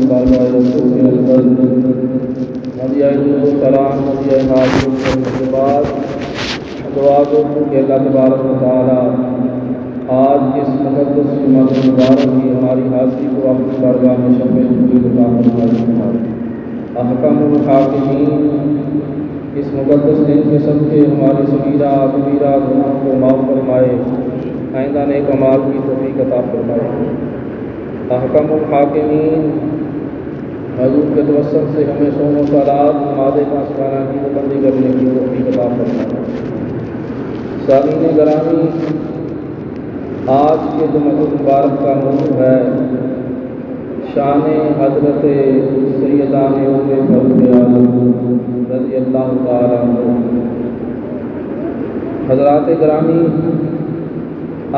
بارگاہ رسول اکبر مدیہ السلام مدیہ حاضر کے بعد دعا گو کہ اللہ تبارک و تعالیٰ آج اس مقدس جمعہ مبارک کی ہماری حاضری کو اپنی بارگاہ میں شامل عطا فرمائے۔ احکم الحاکمین اس مقدس دن کے صدقے ہماری صغیرہ کبیرہ گناہوں کو معاف فرمائے، آئندہ نیک اعمال کی توفیق عطا فرمائے۔ احکم الحاکمین حضور کے توسط سے ہمیں صوم و صلات نماز پانچ کی پابندی کرنے کی توفیق عطا فرمائے۔ سامعین گرامی، آج کے جمعہ مبارک کا موضوع ہے شان حضرت سیدان عمر فاروق اعظم رضی اللہ تعالیٰ عنہ۔ حضرات گرامی،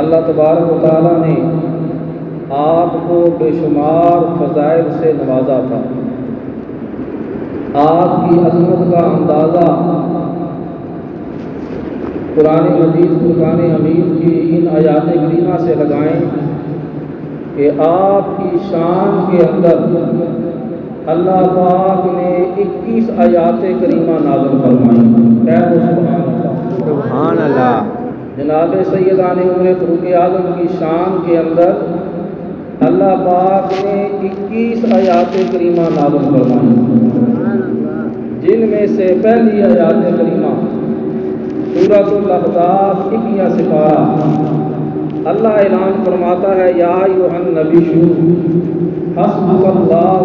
اللہ تبارک و تعالیٰ نے آپ کو بے شمار فضائل سے نوازا تھا۔ آپ کی عظمت کا اندازہ قرآن مجید فرقان حمید کی ان آیات کریمہ سے لگائیں کہ آپ کی شان کے اندر اللہ پاک نے 21 آیات کریمہ نازل فرمائیں۔ کہہ سبحان اللہ، سبحان اللہ۔ جناب سیدان عمر فاروق اعظم کی شان کے اندر اللہ پاک نے 21 آیات کریمہ نازل فرمائیں، جن میں سے پہلی آیات کریمہ سورۃ الاحزاب 21 سپارہ اللہ اعلان فرماتا ہے یا ایھا النبی حسبک اللہ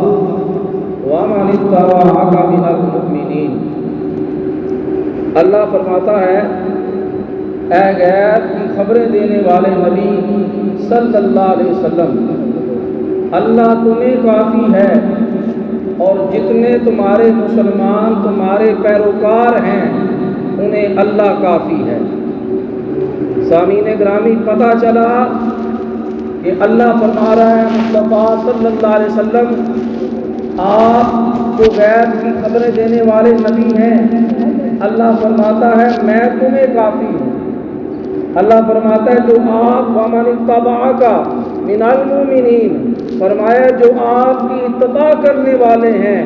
ومن اتبعک من المؤمنین۔ اللہ فرماتا ہے اے غیب کی خبریں دینے والے نبی صلی اللہ علیہ وسلم، اللہ تمہیں کافی ہے اور جتنے تمہارے مسلمان تمہارے پیروکار ہیں انہیں اللہ کافی ہے۔ سامعین گرامی، پتہ چلا کہ اللہ فرما رہا ہے مصطفیٰ صلی اللہ علیہ وسلم آپ جو غیب کی خبریں دینے والے نبی ہیں، اللہ فرماتا ہے میں تمہیں کافی ہوں۔ اللہ فرماتا ہے جو آپ ومن اتبعک من المؤمنین، فرمایا جو آپ کی اتباع کرنے والے ہیں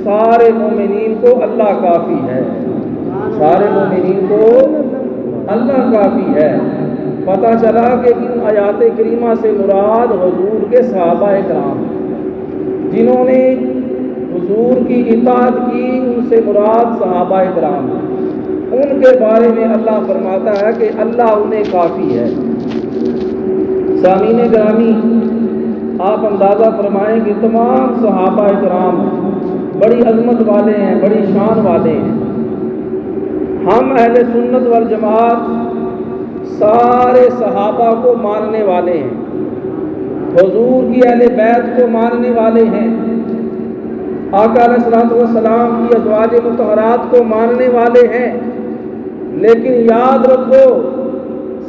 سارے مومنین کو اللہ کافی ہے، سارے مومنین کو اللہ کافی ہے۔ پتہ چلا کہ ان آیات کریمہ سے مراد حضور کے صحابہ کرام، جنہوں نے حضور کی اطاعت کی، ان سے مراد صحابہ کرام، ان کے بارے میں اللہ فرماتا ہے کہ اللہ انہیں کافی ہے۔ سامعین گرامی، آپ اندازہ فرمائیں کہ تمام صحابہ کرام بڑی عظمت والے ہیں، بڑی شان والے ہیں۔ ہم اہل سنت والجماعت سارے صحابہ کو ماننے والے ہیں، حضور کی اہل بیت کو ماننے والے ہیں، آقا علیہ الصلوۃ والسلام کی ازواج مطہرات کو ماننے والے ہیں، لیکن یاد رکھو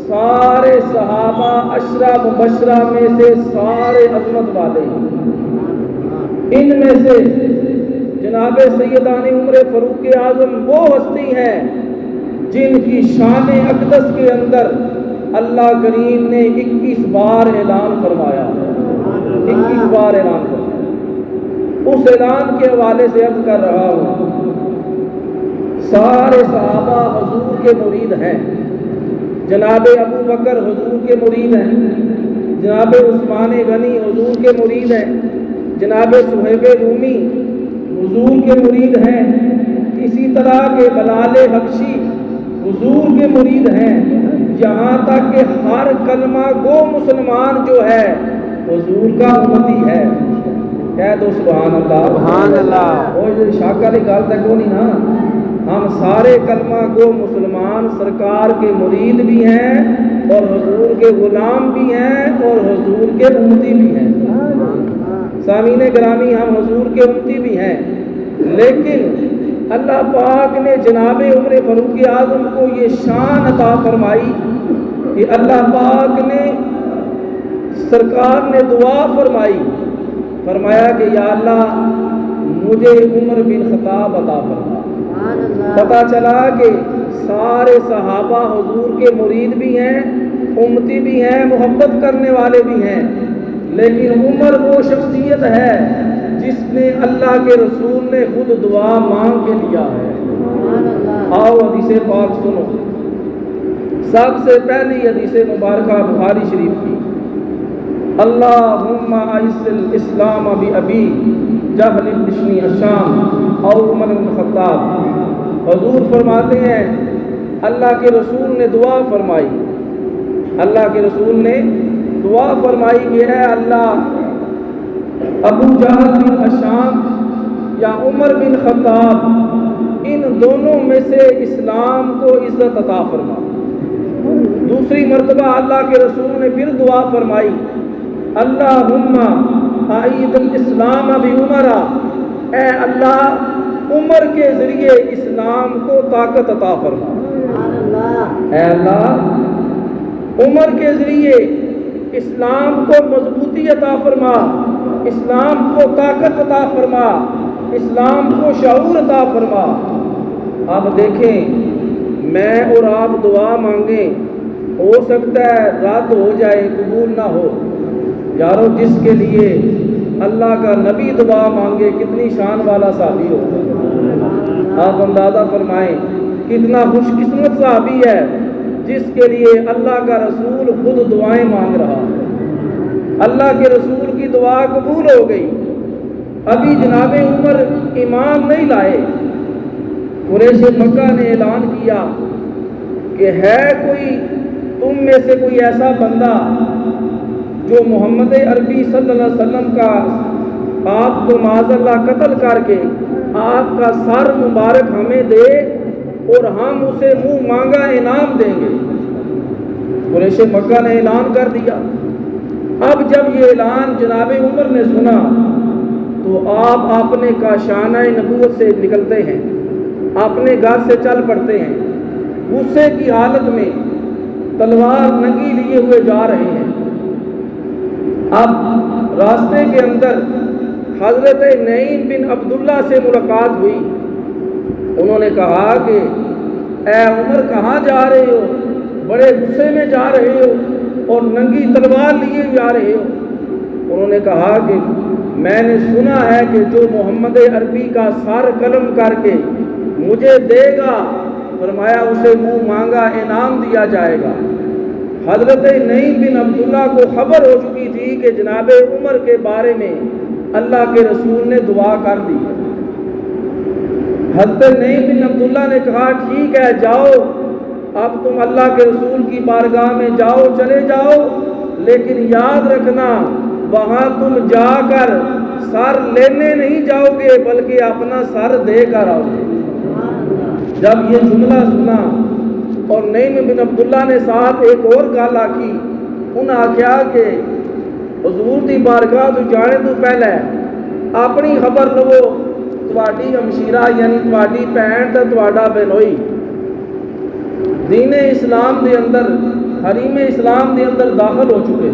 سارے صحابہ عشرہ مبشرہ میں سے سارے عظمت والے ہیں۔ ان میں سے جناب سیدان عمر فاروق اعظم وہ ہستی ہیں جن کی شان اقدس کے اندر اللہ کریم نے 21 بار اعلان فرمایا، 21 بار اعلان فرمایا۔ اس اعلان کے حوالے سے عرض کر رہا ہوں، سارے صحابہ حضور کے مرید ہیں۔ جناب ابو بکر حضور کے مرید ہیں، جناب عثمان غنی حضور کے مرید ہیں، جناب صہیب رومی حضور کے مرید ہیں، اسی طرح کے بلال حبشی حضور کے مرید ہیں، یہاں تک کہ ہر کلمہ گو مسلمان جو ہے حضور کا امتی ہے۔ کہہ دو سبحان اللہ، سبحان اللہ۔ وہ شاک والی گل تک وہ نہیں نا، ہم سارے کلمہ گو مسلمان سرکار کے مرید بھی ہیں اور حضور کے غلام بھی ہیں اور حضور کے امتی بھی ہیں۔ سامعین گرامی، ہم حضور کے امتی بھی ہیں، لیکن اللہ پاک نے جناب عمر فاروق اعظم کو یہ شان عطا فرمائی کہ اللہ پاک نے سرکار نے دعا فرمائی، فرمایا کہ یا اللہ مجھے عمر بن خطاب عطا فرما۔ پتہ چلا کہ سارے صحابہ حضور کے مرید بھی ہیں، امتی بھی ہیں، محبت کرنے والے بھی ہیں، لیکن عمر وہ شخصیت ہے جس نے اللہ کے رسول نے خود دعا مانگ کے لیا ہے۔ آؤ حدیث پاک سنو۔ سب سے پہلی حدیث مبارکہ بخاری شریف کی، اللہم اعز الاسلام بابی جہل بن ہشام اور عمر بن الخطاب۔ حضور فرماتے ہیں اللہ کے رسول نے دعا فرمائی، اللہ کے رسول نے دعا فرمائی کہ اے اللہ ابو جہل بن ہشام یا عمر بن خطاب ان دونوں میں سے اسلام کو عزت عطا فرما۔ دوسری مرتبہ اللہ کے رسول نے پھر دعا فرمائی، اللہم اعید الاسلام بعمر، اے اللہ عمر کے ذریعے اسلام کو طاقت عطا فرما۔ اے اللہ عمر کے ذریعے اسلام کو مضبوطی عطا فرما، اسلام کو طاقت عطا فرما، اسلام کو شعور عطا فرما۔ آپ دیکھیں میں اور آپ دعا مانگیں، ہو سکتا ہے رد ہو جائے، قبول نہ ہو۔ یارو جس کے لیے اللہ کا نبی دعا مانگے کتنی شان والا صحابی ہوگا۔ آپ اندازہ فرمائیں کتنا خوش قسمت صحابی ہے جس کے لیے اللہ کا رسول خود دعائیں مانگ رہا ہے۔ اللہ کے رسول کی دعا قبول ہو گئی۔ ابھی جناب عمر ایمان نہیں لائے، قریش مکہ نے اعلان کیا کہ ہے کوئی تم میں سے کوئی ایسا بندہ جو محمد عربی صلی اللہ علیہ وسلم کا آپ کو معاذ اللہ قتل کر کے آپ کا سر مبارک ہمیں دے اور ہم اسے منہ مانگا انعام دیں گے۔ قریش مکہ نے اعلان کر دیا۔ اب جب یہ اعلان جناب عمر نے سنا تو آپ اپنے کاشانہ نبوت سے نکلتے ہیں، اپنے گھر سے چل پڑتے ہیں، غصے کی حالت میں تلوار ننگی لیے ہوئے جا رہے ہیں۔ اب راستے کے اندر حضرت نعیم بن عبداللہ سے ملاقات ہوئی۔ انہوں نے کہا کہ اے عمر کہاں جا رہے ہو؟ بڑے غصے میں جا رہے ہو اور ننگی تلوار لیے جا رہے ہو۔ انہوں نے کہا کہ میں نے سنا ہے کہ جو محمد عربی کا سر قلم کر کے مجھے دے گا، فرمایا اسے منہ مانگا انعام دیا جائے گا۔ حضرت نعیم بن عبداللہ کو خبر ہو چکی تھی کہ جناب عمر کے بارے میں اللہ کے رسول نے دعا کر دی۔ حضرت نعیم بن عبداللہ نے کہا ٹھیک ہے جاؤ، اب تم اللہ کے رسول کی بارگاہ میں جاؤ، چلے جاؤ، لیکن یاد رکھنا وہاں تم جا کر سر لینے نہیں جاؤ گے بلکہ اپنا سر دے کر آؤ گے۔ جب یہ جملہ سنا اور نعیم بن عبداللہ نے ساتھ ایک اور گل آکھی، انہیں آخیا کہ حضور دی بارگاہ تو جانے تو پہلے اپنی خبر لو، تواڈی ہمشیرہ یعنی تواڈی بھین تے تواڈا بہنوئی دین اسلام دے اندر، حریم اسلام دے اندر داخل ہو چکے۔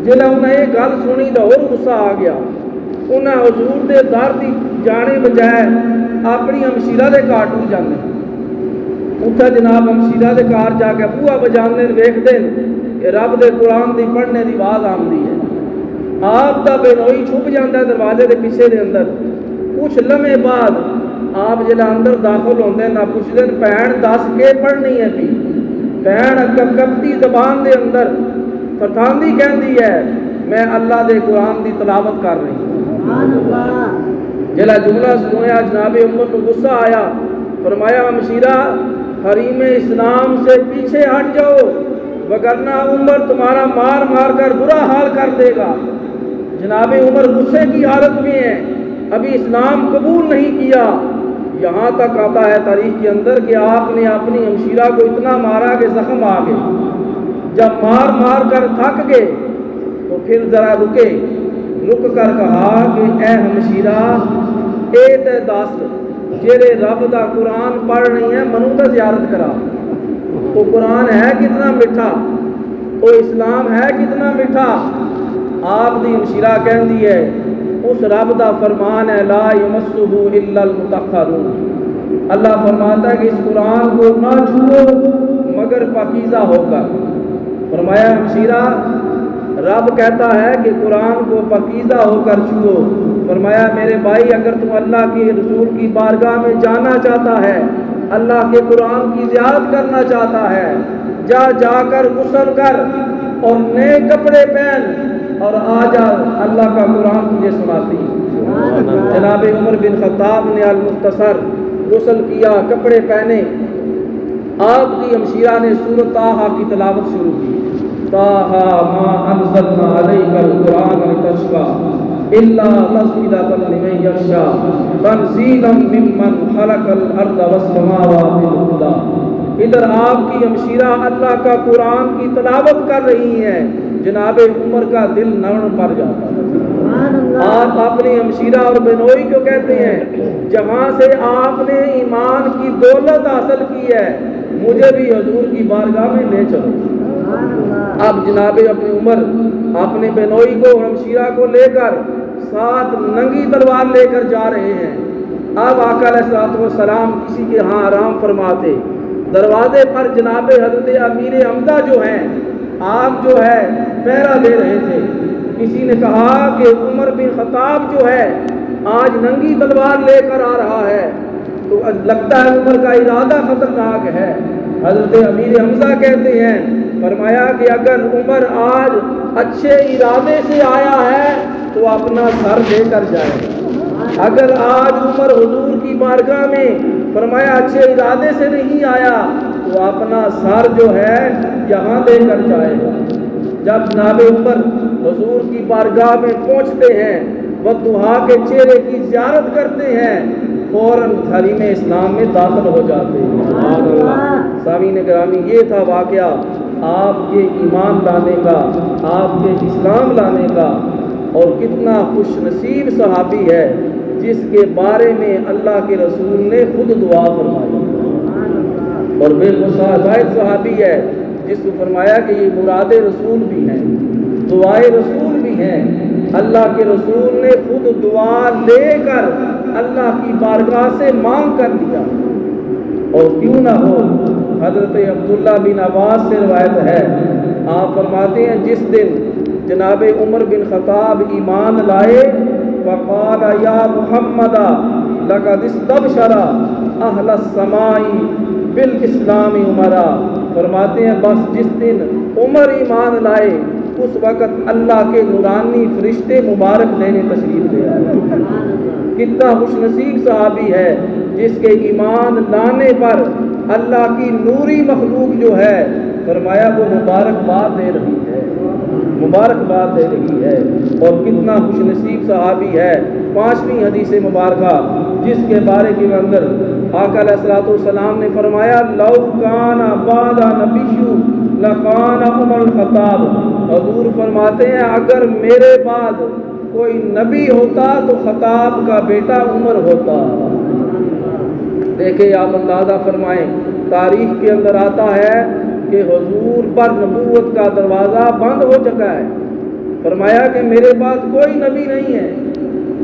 جلے انہیں یہ گل سنی تو اور غصہ آ گیا۔ انہیں حضور دے در دی جانے بجائے اپنی ہمشیرہ دے گھر ٹر جاندے، اتھے جناب ہمشیرہ دے گھر جا کے بوہا بجاندے ویکھدے کہ رب دے قرآن دی پڑھنے دی آواز آمدی ہے۔ آپ دا بینوئی چھپ جاندہ ہے دروازے دے پیچھے دے اندر۔ کچھ لمحے بعد آپ جلے اندر داخل ہوندے نہ پوچھدے بھین دس کے پڑھنی ہے پی؟ بھین کپتی زبان دے اندر فرتاندی کہندی ہے میں اللہ دے قرآن دی تلاوت کر رہی ہوں۔ جلا جملہ سنیا جناب عمر کو غصہ آیا، فرمایا ہمشیرہ حریم اسلام سے پیچھے ہٹ جاؤ وگرنہ عمر تمہارا مار مار کر برا حال کر دے گا۔ جناب عمر غصے کی حالت میں ہیں، ابھی اسلام قبول نہیں کیا۔ یہاں تک آتا ہے تاریخ کے اندر کہ آپ نے اپنی ہمشیرہ کو اتنا مارا کہ زخم آ گئے۔ جب مار مار کر تھک گئے تو پھر ذرا رکے، رک کر کہا کہ اے ہمشیرہ اے تے دس جیرے رب دا قرآن پڑھ رہی ہیں منو تے زیارت کرا۔ وہ قرآن ہے کتنا میٹھا، وہ اسلام ہے کتنا میٹھا۔ آپ دی ہمشیرہ کہندی ہے اس رب دا فرمان ہے لا یمسہ الا المطہرون، اللہ فرماتا ہے کہ اس قرآن کو نہ چھوؤ مگر پاکیزہ ہو کر۔ فرمایا ہمشیرہ رب کہتا ہے کہ قرآن کو پاکیزہ ہو کر چھوؤ، فرمایا میرے بھائی اگر تم اللہ کے رسول کی بارگاہ میں جانا چاہتا ہے، اللہ کے قرآن کی زیارت کرنا چاہتا ہے، جا کر غسل کر اور نئے کپڑے پہن اور آ جا، اللہ کا قرآن تجھے سناتی ہے۔ جناب عمر بن خطاب نے المختصر غسل کیا، کپڑے پہنے، آپ کی ہمشیرہ نے سورۃ طٰہٰ کی تلاوت شروع کی۔ طٰہٰ ما انزلنا علیک القرآن لتشقی الا تذکرۃ لمن یخشی تنزیلا ممن خلق الارض والسماوات العلی۔ ادھر آپ کی ہمشیرہ اللہ کا قرآن کی تلاوت کر رہی ہیں، جناب عمر کا دل نرم پڑ جاتا ہے۔ آپ اپنی ہمشیرہ اور بنوئی کو کہتے ہیں جہاں سے آپ نے ایمان کی دولت حاصل کی ہے، مجھے بھی حضور کی بارگاہ میں لے چلو۔ اب جناب اپنی عمر اپنے بنوئی کو اور ہمشیرہ کو لے کر ساتھ ننگی تلوار لے کر جا رہے ہیں۔ اب آقا علیہ السلام کسی کے ہاں آرام فرماتے، دروازے پر جناب حضرت امیر حمزہ جو ہیں آپ جو ہے پہرا دے رہے تھے۔ کسی نے کہا کہ عمر بن خطاب جو ہے آج ننگی تلوار لے کر آ رہا ہے، تو لگتا ہے عمر کا ارادہ خطرناک ہے۔ حضرت امیر حمزہ کہتے ہیں، فرمایا کہ اگر عمر آج اچھے ارادے سے آیا ہے تو اپنا سر لے کر جائے، اگر آج عمر حضور کی بارگاہ میں فرمایا اچھے ارادے سے نہیں آیا تو اپنا سر جو ہے یہاں دے کر جائے گا۔ جب جناب عمر حضور کی بارگاہ میں پہنچتے ہیں، والضحیٰ کے چہرے کی زیارت کرتے ہیں، فوراً حریم اسلام میں داخل ہو جاتے ہیں۔ سامعین گرامی، یہ تھا واقعہ آپ کے ایمان لانے کا، آپ کے اسلام لانے کا، اور کتنا خوش نصیب صحابی ہے جس کے بارے میں اللہ کے رسول نے خود دعا فرمائی، اور بے واحد صحابی ہے جس کو فرمایا کہ یہ مراد رسول بھی ہیں، دعائے رسول بھی ہیں۔ اللہ کے رسول نے خود دعا لے کر اللہ کی بارگاہ سے مانگ کر دیا۔ اور کیوں نہ ہو، حضرت عبداللہ بن عباس سے روایت ہے، آپ فرماتے ہیں جس دن جناب عمر بن خطاب ایمان لائے، فقال یا محمد لقد استبشر اہل السماء بالاسلام عمرا۔ فرماتے ہیں بس جس دن عمر ایمان لائے اس وقت اللہ کے نورانی فرشتے مبارک دینے تشریف لے آئے۔ کتنا خوش نصیب صحابی ہے جس کے ایمان لانے پر اللہ کی نوری مخلوق جو ہے فرمایا وہ مبارکباد دے رہی ہے، مبارکباد دے رہی ہے۔ اور کتنا خوش نصیب صحابی ہے 5ویں حدیث مبارکہ جس کے بارے کے اندر آقا علیہ السلام نے فرمایا لو کان بعد نبی لکان عمر الخطاب۔ حضور فرماتے ہیں اگر میرے بعد کوئی نبی ہوتا تو خطاب کا بیٹا عمر ہوتا۔ دیکھیں آپ اندازہ فرمائیں، تاریخ کے اندر آتا ہے کہ حضور پر نبوت کا دروازہ بند ہو چکا ہے، فرمایا کہ میرے بعد کوئی نبی نہیں ہے،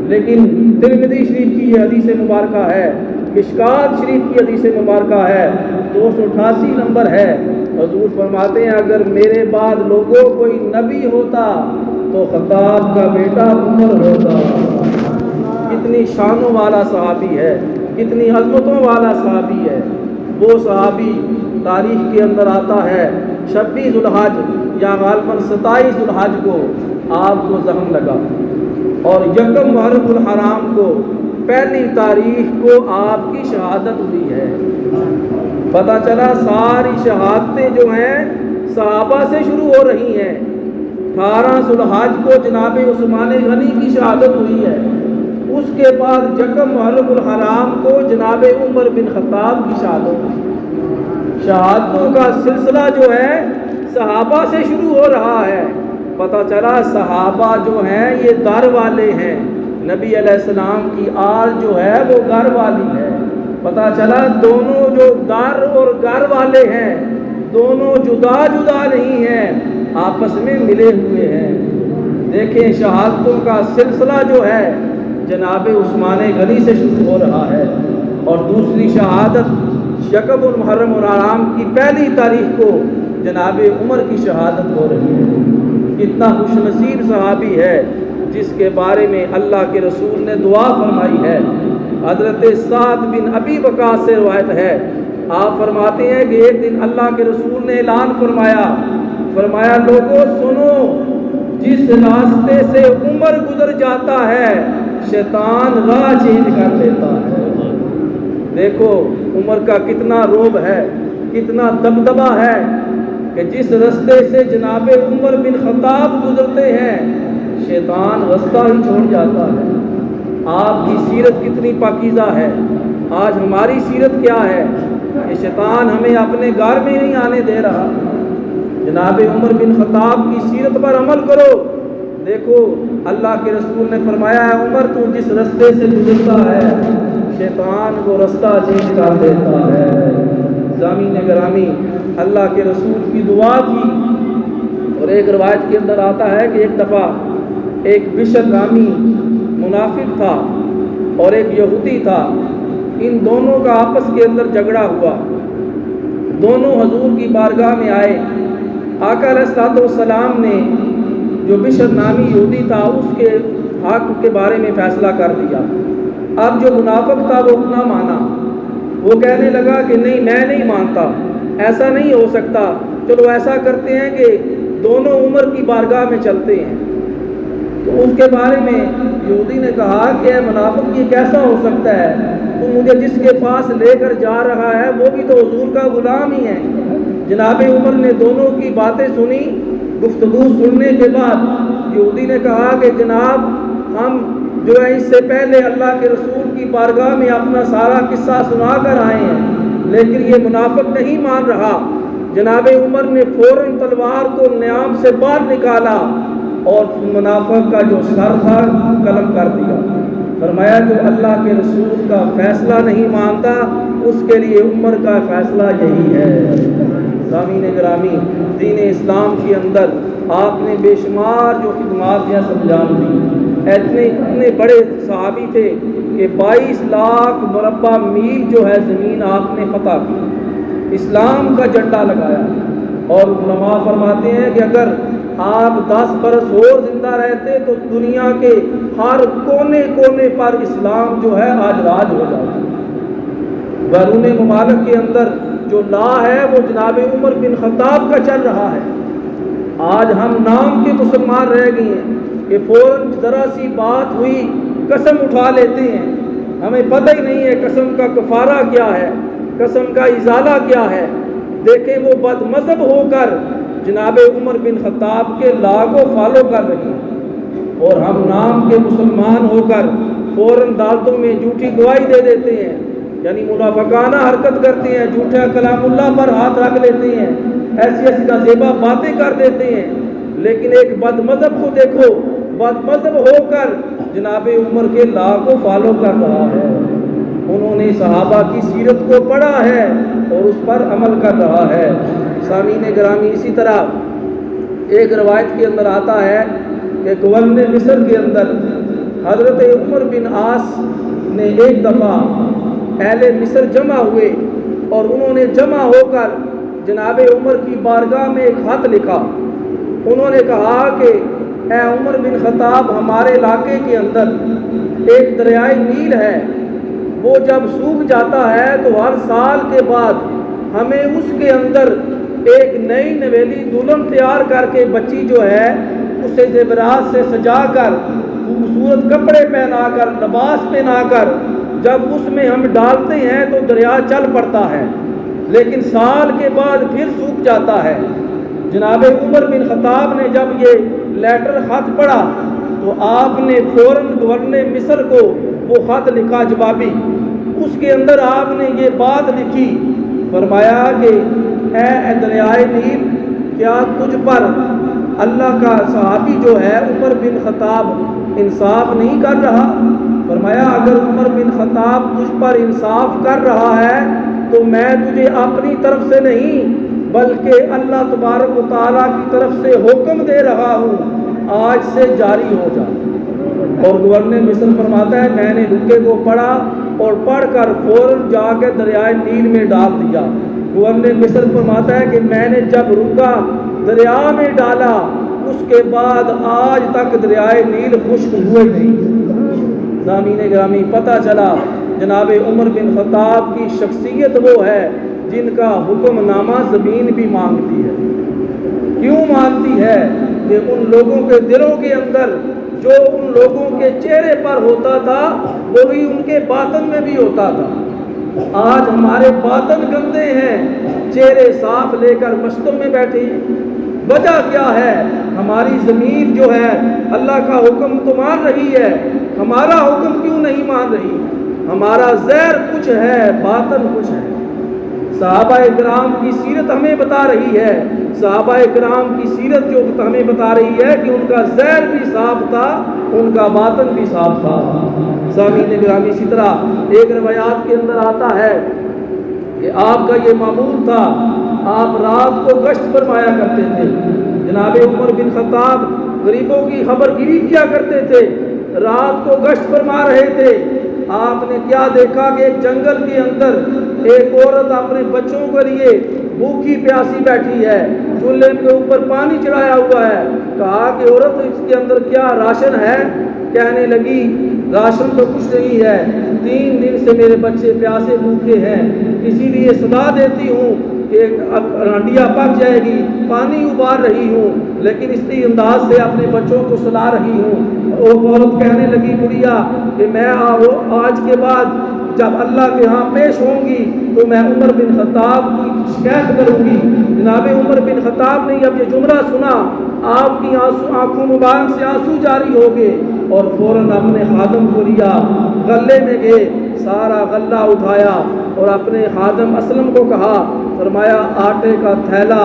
لیکن ترمذی شریف کی یہ حدیث مبارکہ ہے، مشکات شریف کی حدیث مبارکہ ہے، 288 نمبر ہے۔ حضور فرماتے ہیں اگر میرے بعد لوگوں کوئی نبی ہوتا تو خطاب کا بیٹا عمر ہوتا۔ کتنی شانوں والا صحابی ہے، کتنی عظمتوں والا صحابی ہے۔ وہ صحابی تاریخ کے اندر آتا ہے 26 ذوالحج یا غالباً 27 ذوالحج کو آپ کو زخم لگا، اور 1 محرم الحرام کو پہلی تاریخ کو آپ کی شہادت ہوئی ہے۔ پتہ چلا ساری شہادتیں جو ہیں صحابہ سے شروع ہو رہی ہیں۔ 18 ذوالحج کو جناب عثمان غنی کی شہادت ہوئی ہے، اس کے بعد 1 محرم الحرام کو جناب عمر بن خطاب کی شہادت ہوئی۔ شہادتوں کا سلسلہ جو ہے صحابہ سے شروع ہو رہا ہے۔ پتہ چلا صحابہ جو ہیں یہ در والے ہیں، نبی علیہ السلام کی آل جو ہے وہ گھر والی ہے۔ پتہ چلا دونوں جو در اور گھر والے ہیں دونوں جدا جدا نہیں ہیں، آپس میں ملے ہوئے ہیں۔ دیکھیں شہادتوں کا سلسلہ جو ہے جناب عثمان غنی سے شروع ہو رہا ہے، اور دوسری شہادت 1 محرم الحرام کی پہلی تاریخ کو جناب عمر کی شہادت ہو رہی ہے۔ کتنا خوش نصیب صحابی ہے جس کے بارے میں اللہ کے رسول نے دعا فرمائی ہے۔ حضرت سعد بن ابی وقاص سے روایت ہے، آپ فرماتے ہیں کہ ایک دن اللہ کے رسول نے اعلان فرمایا لوگوں سنو، جس راستے سے عمر گزر جاتا ہے شیطان راہ چینج کر دیتا ہے۔ دیکھو عمر کا کتنا روب ہے، کتنا دبدبا ہے کہ جس راستے سے جناب عمر بن خطاب گزرتے ہیں شیطان راستہ ہی چھوڑ جاتا ہے۔ آپ کی سیرت کتنی پاکیزہ ہے، آج ہماری سیرت کیا ہے کہ شیطان ہمیں اپنے گھر میں نہیں آنے دے رہا۔ جناب عمر بن خطاب کی سیرت پر عمل کرو۔ دیکھو اللہ کے رسول نے فرمایا ہے عمر تو جس راستے سے گزرتا ہے شیطان کو راستہ چینج کر دیتا ہے۔ سامعین گرامی، اللہ کے رسول کی دعا تھی، اور ایک روایت کے اندر آتا ہے کہ ایک دفعہ ایک بشر نامی منافق تھا اور ایک یہودی تھا، ان دونوں کا آپس کے اندر جھگڑا ہوا۔ دونوں حضور کی بارگاہ میں آئے، آقا علیہ الصلوۃ والسلام نے جو بشر نامی یہودی تھا اس کے حق کے بارے میں فیصلہ کر دیا۔ اب جو منافق تھا وہ نہ مانا، وہ کہنے لگا کہ نہیں میں نہیں مانتا، ایسا نہیں ہو سکتا، چلو ایسا کرتے ہیں کہ دونوں عمر کی بارگاہ میں چلتے ہیں۔ تو اس کے بارے میں یہودی نے کہا کہ اے منافق یہ کیسا ہو سکتا ہے، تو مجھے جس کے پاس لے کر جا رہا ہے وہ بھی تو حضور کا غلام ہی ہے۔ جناب عمر نے دونوں کی باتیں سنی، گفتگو سننے کے بعد یہودی نے کہا کہ جناب ہم جو ہے اس سے پہلے اللہ کے رسول کی بارگاہ میں اپنا سارا قصہ سنا کر آئے ہیں، لیکن یہ منافق نہیں مان رہا۔ جناب عمر نے فوراً تلوار کو نیام سے باہر نکالا اور منافق کا جو سر تھا قلم کر دیا۔ فرمایا جو اللہ کے رسول کا فیصلہ نہیں مانتا اس کے لیے عمر کا فیصلہ یہی ہے۔ سامعین گرامی، دین اسلام کے اندر آپ نے بے شمار جو خدمات یا سنجام دی، اتنے بڑے صحابی تھے کہ 22 لاکھ مربع میل جو ہے زمین آپ نے فتح کی، اسلام کا جھنڈا لگایا۔ اور علماء فرماتے ہیں کہ اگر آپ 10 برس اور زندہ رہتے تو دنیا کے ہر کونے کونے پر اسلام جو ہے آج راج ہو جاتا۔ بیرون ممالک کے اندر جو لا ہے وہ جناب عمر بن خطاب کا چل رہا ہے۔ آج ہم نام کے مسلمان رہ گئے ہیں کہ فوراً ذرا سی بات ہوئی قسم اٹھا لیتے ہیں، ہمیں پتہ ہی نہیں ہے قسم کا کفارہ کیا ہے، قسم کا ازالہ کیا ہے۔ دیکھیں وہ بد مذہب ہو کر جناب عمر بن خطاب کے لا کو فالو کر رہی ہیں، اور ہم نام کے مسلمان ہو کر فوراً عدالتوں میں جھوٹی گواہی دے دیتے ہیں، یعنی منافقانہ حرکت کرتے ہیں، جھوٹا کلام اللہ پر ہاتھ رکھ لیتے ہیں، ایسی ایسی نازیبا باتیں کر دیتے ہیں۔ لیکن ایک بد مذہب کو دیکھو، بد مذہب ہو کر جناب عمر کے لا کو فالو کر رہا ہے۔ انہوں نے صحابہ کی سیرت کو پڑھا ہے اور اس پر عمل کر رہا ہے۔ سامعین گرامی، اسی طرح ایک روایت کے اندر آتا ہے کہ گورنر مصر کے اندر حضرت عمر بن عاص نے ایک دفعہ اہل مصر جمع ہوئے اور انہوں نے جمع ہو کر جناب عمر کی بارگاہ میں ایک خط لکھا۔ انہوں نے کہا کہ اے عمر بن خطاب، ہمارے علاقے کے اندر ایک دریائے نیل ہے، وہ جب سوکھ جاتا ہے تو ہر سال کے بعد ہمیں اس کے اندر ایک نئی نویلی دلہن تیار کر کے بچی جو ہے اسے زیورات سے سجا کر خوبصورت کپڑے پہنا کر لباس پہنا کر جب اس میں ہم ڈالتے ہیں تو دریا چل پڑتا ہے، لیکن سال کے بعد پھر سوکھ جاتا ہے۔ جناب عمر بن خطاب نے جب یہ لیٹر خط پڑھا تو آپ نے فوراً گورنر مصر کو وہ خط لکھا جوابی، اس کے اندر آپ نے یہ بات لکھی، فرمایا کہ اے دریائے نیل، کیا تجھ پر اللہ کا صحابی جو ہے عمر بن خطاب انصاف نہیں کر رہا؟ فرمایا اگر عمر بن خطاب تجھ پر انصاف کر رہا ہے تو میں تجھے اپنی طرف سے نہیں بلکہ اللہ تبارک و تعالیٰ کی طرف سے حکم دے رہا ہوں، آج سے جاری ہو جا۔ اور گورنر مصر فرماتا ہے میں نے رکے کو پڑھا اور پڑھ کر فوراً جا کے دریائے نیل میں ڈال دیا۔ گورنر مصر فرماتا ہے کہ میں نے جب رکا دریا میں ڈالا اس کے بعد آج تک دریائے نیل خشک ہوئے نہیں۔ سامعین گرامی، پتہ چلا جناب عمر بن خطاب کی شخصیت وہ ہے جن کا حکم نامہ زمین بھی مانگتی ہے۔ کیوں مانتی ہے؟ کہ ان لوگوں کے دلوں کے اندر جو ان لوگوں کے چہرے پر ہوتا تھا وہی ان کے باطن میں بھی ہوتا تھا۔ آج ہمارے باطن گندے ہیں، چہرے صاف لے کر مسجدوں میں بیٹھے ہیں۔ وجہ کیا ہے؟ ہماری زمین جو ہے اللہ کا حکم تو مان رہی ہے، ہمارا حکم کیوں نہیں مان رہی؟ ہمارا ظاہر کچھ ہے، باطن کچھ ہے۔ صحابہ کرام کی سیرت ہمیں بتا رہی ہے، صحابہ کرام کی سیرت جو ہمیں بتا رہی ہے کہ ان کا ظاہر بھی صاف تھا، ان کا باطن بھی صاف تھا۔ سامعین گرامی، اسی طرح ایک روایات کے اندر آتا ہے کہ آپ کا یہ معمول تھا، آپ رات کو گشت فرمایا کرتے تھے۔ جناب عمر بن خطاب غریبوں کی خبر گیری کیا کرتے تھے، رات کو گشت فرما رہے تھے۔ آپ نے کیا دیکھا کہ ایک جنگل کے اندر ایک عورت اپنے بچوں کے لیے بھوکی پیاسی بیٹھی ہے، چولہے کے اوپر پانی چڑھایا ہوا ہے۔ کہا کہ عورت اس کے اندر کیا راشن ہے؟ کہنے لگی راشن تو کچھ نہیں ہے، 3 دن سے میرے بچے پیاسے بھوکے ہیں، اسی لیے صدا دیتی ہوں کہ ہنڈیا پک جائے گی، پانی ابال رہی ہوں، لیکن اسی انداز سے اپنے بچوں کو سلا رہی ہوں۔ وہ عورت کہنے لگی بڑھیا کہ میں آج کے بعد جب اللہ کے ہاں پیش ہوں گی تو میں عمر بن خطاب کی شکایت کروں گی۔ جناب عمر بن خطاب نے جب یہ جملہ سنا، آپ کی آنکھوں مبارک سے آنسو جاری ہو گئے اور فوراً اپنے خادم کو لیا، غلے میں گئے، سارا غلہ اٹھایا اور اپنے خادم اسلم کو کہا، فرمایا آٹے کا تھیلا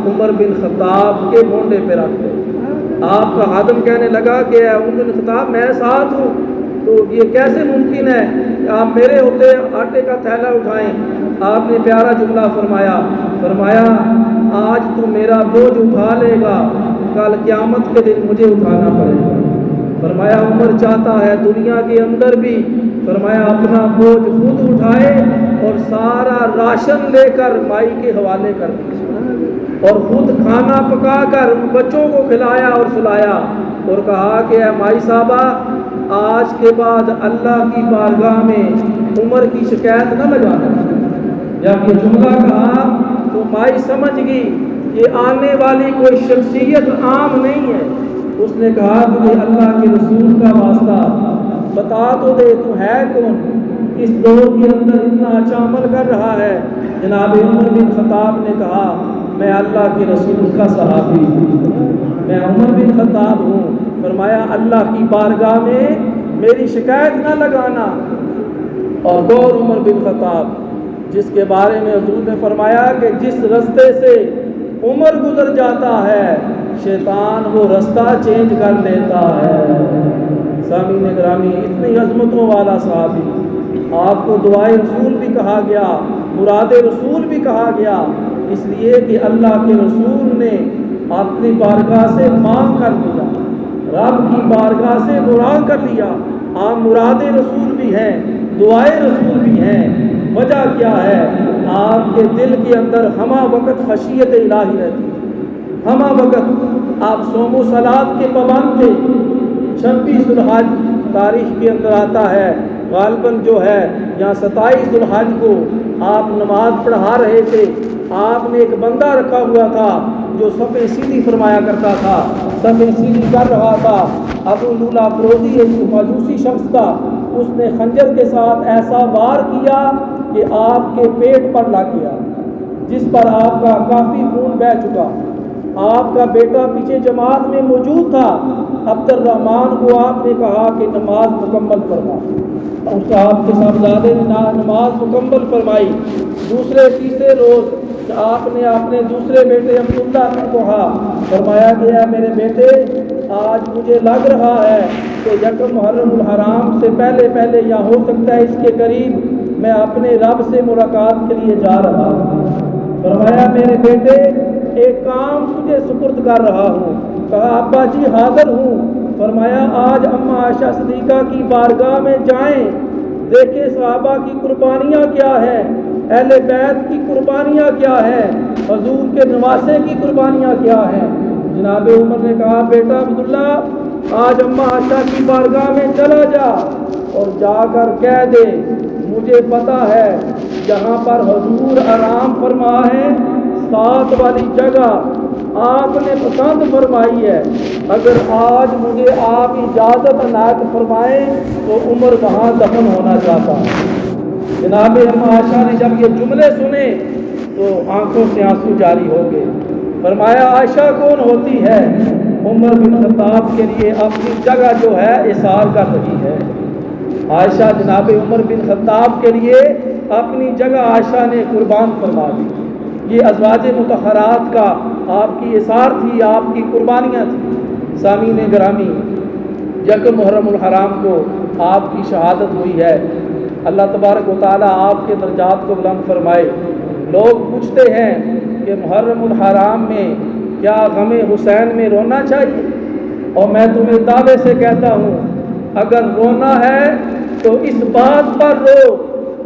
عمر بن خطاب کے مونڈے پہ رکھ دو۔ آپ کا خادم کہنے لگا کہ عمر بن خطاب میں ساتھ ہوں، تو یہ کیسے ممکن ہے کہ آپ میرے ہوتے آٹے کا تھیلا اٹھائیں؟ آپ نے پیارا جملہ فرمایا آج تو میرا بوجھ اٹھا لے گا، کل قیامت کے دن مجھے اٹھانا پڑے گا۔ فرمایا عمر چاہتا ہے دنیا کے اندر بھی فرمایا اپنا بوجھ خود اٹھائے اور سارا راشن لے کر مائی کے حوالے کر دیا اور خود کھانا پکا کر بچوں کو کھلایا اور سلایا اور کہا کہ اے مائی صاحبہ، آج کے بعد اللہ کی بارگاہ میں عمر کی شکایت نہ لگانا۔ جب یہ جملہ کہا تو مائی سمجھ گئی کہ آنے والی کوئی شخصیت عام نہیں ہے۔ اس نے کہا کہ اللہ کے رسول کا واسطہ بتا تو دے تو ہے کون، اس دور کے اندر اتنا اچھا عمل کر رہا ہے؟ جناب عمر بن خطاب نے کہا میں اللہ کے رسول کا صحابی ہوں، میں عمر بن خطاب ہوں۔ فرمایا اللہ کی بارگاہ میں میری شکایت نہ لگانا۔ اور غور عمر بن خطاب جس کے بارے میں حضور نے فرمایا کہ جس رستے سے عمر گزر جاتا ہے شیطان وہ رستہ چینج کر لیتا ہے۔ سامعین گرامی، اتنی عظمتوں والا صحابی، آپ کو دعائے رسول بھی کہا گیا، مراد رسول بھی کہا گیا، اس لیے کہ اللہ کے رسول نے اپنی بارگاہ سے مانگ کر لیا، رب کی بارگاہ سے مراد کر لیا۔ آپ مراد رسول بھی ہیں، دعائے رسول بھی ہیں۔ وجہ کیا ہے؟ آپ کے دل کے اندر ہمہ وقت خشیت الہی رہتی، ہمہ وقت آپ صوم و صلات کے پابند تھے۔ 26 ذوالحج تاریخ کے اندر آتا ہے، غالباً جو ہے یہاں 27 ذوالحج کو آپ نماز پڑھا رہے تھے۔ آپ نے ایک بندہ رکھا ہوا تھا جو صفیں سیدھی فرمایا کرتا تھا، صفیں سیدھی کر رہا تھا۔ ابو لولا فروزی ایک مجوسی شخص تھا، اس نے خنجر کے ساتھ ایسا وار کیا کہ آپ کے پیٹ پر لگ گیا، جس پر آپ کا کافی خون بہہ چکا۔ آپ کا بیٹا پیچھے جماعت میں موجود تھا، عبد الرحمن کو آپ نے کہا کہ نماز مکمل فرما۔ اس آپ کے صاحبزادے نے نماز مکمل فرمائی۔ دوسرے تیسرے روز آپ نے اپنے دوسرے بیٹے عبداللہ کو کہا، فرمایا کہ اے میرے بیٹے، آج مجھے لگ رہا ہے کہ یکم محرم الحرام سے پہلے یا ہو سکتا ہے اس کے قریب میں اپنے رب سے ملاقات کے لیے جا رہا ہوں۔ فرمایا میرے بیٹے ایک کام تجھے سپرد کر رہا ہوں۔ کہا ابا جی حاضر ہوں۔ فرمایا آج اماں عائشہ صدیقہ کی بارگاہ میں جائیں، دیکھیں صحابہ کی قربانیاں کیا ہیں، اہل بیت کی قربانیاں کیا ہیں، حضور کے نواسے کی قربانیاں کیا ہیں۔ جناب عمر نے کہا بیٹا عبداللہ آج اماں عائشہ کی بارگاہ میں چلا جا اور جا کر کہہ دے مجھے پتا ہے جہاں پر حضور آرام فرما ہے ساتھ والی جگہ آپ نے پسند فرمائی ہے، اگر آج مجھے آپ اجازت عنایت فرمائیں تو عمر وہاں دفن ہونا چاہتا ہے۔ جناب اماں عائشہ نے جب یہ جملے سنے تو آنکھوں سے آنسو جاری ہو گئے۔ فرمایا عائشہ کون ہوتی ہے؟ عمر بن خطاب کے لیے اپنی جگہ جو ہے اثار کر رہی ہے۔ عائشہ جناب عمر بن خطاب کے لیے اپنی جگہ عائشہ نے قربان فرما دی۔ یہ ازواج مطہرات کا آپ کی اثار تھی، آپ کی قربانیاں تھیں۔ سامعین گرامی، یکم محرم الحرام کو آپ کی شہادت ہوئی ہے۔ اللہ تبارک و تعالیٰ آپ کے درجات کو بلند فرمائے۔ لوگ پوچھتے ہیں کہ محرم الحرام میں کیا غم حسین میں رونا چاہیے؟ اور میں تمہیں دعوے سے کہتا ہوں اگر رونا ہے تو اس بات پر رو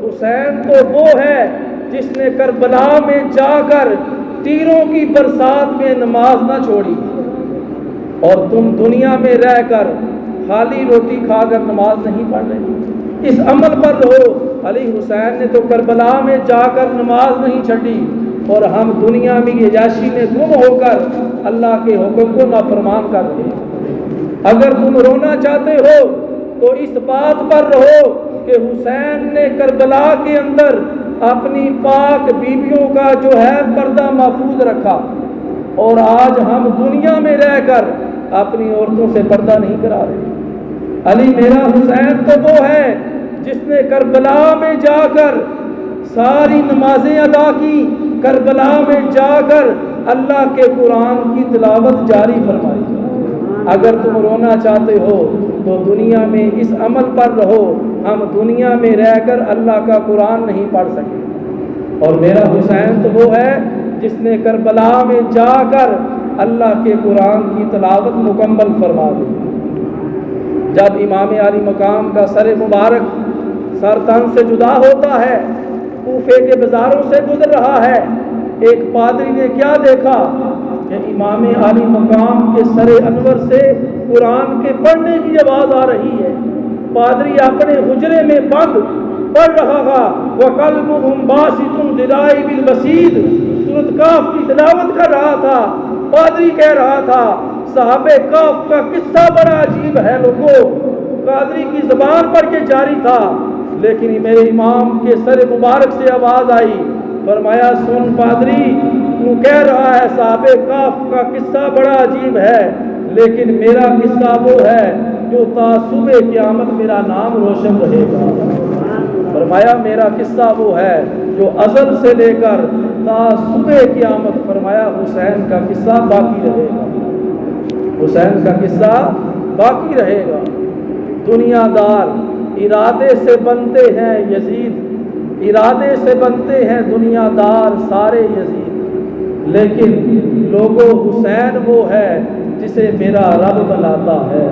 حسین تو وہ ہے جس نے کربلا میں جا کر تیروں کی برسات میں نماز نہ چھوڑی، اور تم دنیا میں رہ کر خالی روٹی کھا کر نماز نہیں پڑھ رہے۔ اس عمل پر رہو۔ علی حسین نے تو کربلا میں جا کر نماز نہیں چھڈی، اور ہم دنیا میں عیاشی میں گم ہو کر اللہ کے حکم کو نافرمان کر رہے ہیں۔ اگر تم رونا چاہتے ہو تو اس بات پر رہو کہ حسین نے کربلا کے اندر اپنی پاک بیویوں کا جو ہے پردہ محفوظ رکھا، اور آج ہم دنیا میں رہ کر اپنی عورتوں سے پردہ نہیں کرا رہے۔ علی میرا حسین تو وہ ہے جس نے کربلا میں جا کر ساری نمازیں ادا کی، کربلا میں جا کر اللہ کے قرآن کی تلاوت جاری فرمائی۔ اگر تم رونا چاہتے ہو تو دنیا میں اس عمل پر رہو۔ ہم دنیا میں رہ کر اللہ کا قرآن نہیں پڑھ سکے، اور میرا حسین تو وہ ہے جس نے کربلا میں جا کر اللہ کے قرآن کی تلاوت مکمل فرما دی۔ جب امام علی مقام کا سر مبارک سر تن سے جدا ہوتا ہے، کوفے کے بازاروں سے گزر رہا ہے، ایک پادری نے کیا دیکھا کہ امام علی مقام کے سر انور سے قرآن کے پڑھنے کی آواز آ رہی ہے۔ پادری اپنے حجرے میں بند پڑھ رہا تھا، وَقَلْبُهُمْ بَاسِطٌ ذِرَائِهِ بِالْوَسِيدِ، سورۃ کاف کی تلاوت کر رہا تھا۔ پادری کہہ رہا تھا صحابہ کاف کا قصہ بڑا عجیب ہے لوگوں۔ قادری کی زبان پر یہ جاری تھا، لیکن میرے امام کے سر مبارک سے آواز آئی، فرمایا سن پادری، تو کہہ رہا ہے صحابہ کاف کا قصہ بڑا عجیب ہے، لیکن میرا قصہ وہ ہے جو تا صبح قیامت میرا نام روشن رہے گا۔ فرمایا میرا قصہ وہ ہے جو ازل سے لے کر تا صبح قیامت، فرمایا حسین کا قصہ باقی رہے گا، حسین کا قصہ باقی رہے گا۔ دنیا دار ارادے سے بنتے ہیں یزید، ارادے سے بنتے ہیں دنیا دار سارے یزید، لیکن لوگوں حسین وہ ہے جسے میرا رب بناتا ہے،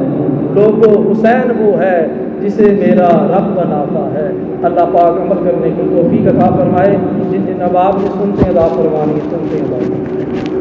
لوگوں حسین وہ ہے جسے میرا رب بناتا ہے۔ اللہ پاک عمل کرنے کی توفیق عطا فرمائے۔ جن جن اب آپ نے سنتے ہیں عطا فرمانی سنتے ہیں